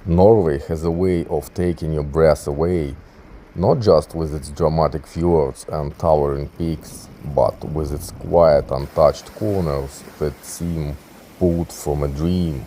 Norway has a way of taking your breath away, not just with its dramatic fjords and towering peaks, but with its quiet, untouched corners that seem pulled from a dream.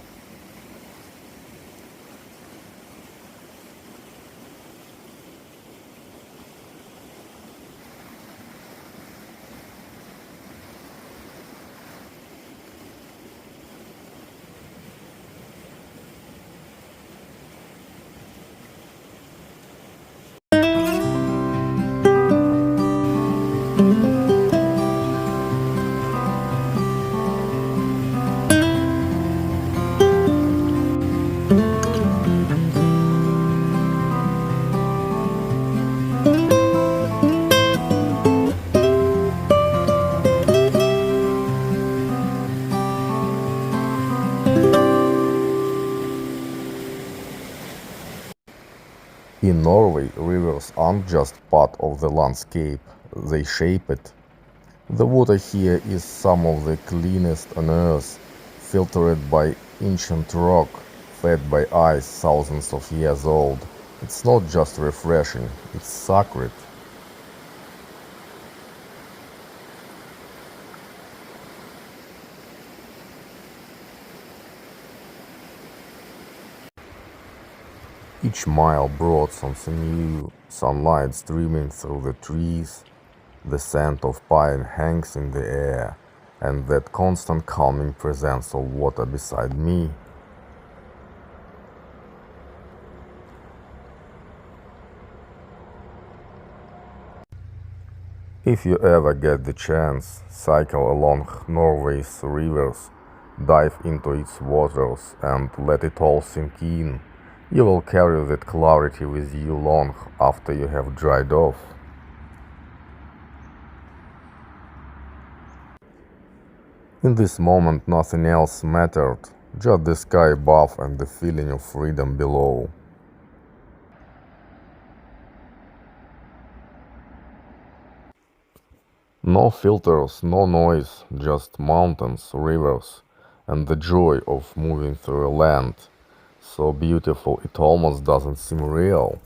In Norway, rivers aren't just part of the landscape, they shape it. The water here is some of the cleanest on earth, filtered by ancient rock, fed by ice thousands of years old. It's not just refreshing, it's sacred. Each mile brought something new, sunlight streaming through the trees, the scent of pine hangs in the air, and that constant calming presence of water beside me. If you ever get the chance, cycle along Norway's rivers, dive into its waters and let it all sink in. You will carry that clarity with you long after you have dried off. In this moment nothing else mattered, just the sky above and the feeling of freedom below. No filters, no noise, just mountains, rivers, and the joy of moving through a land so beautiful it almost doesn't seem real.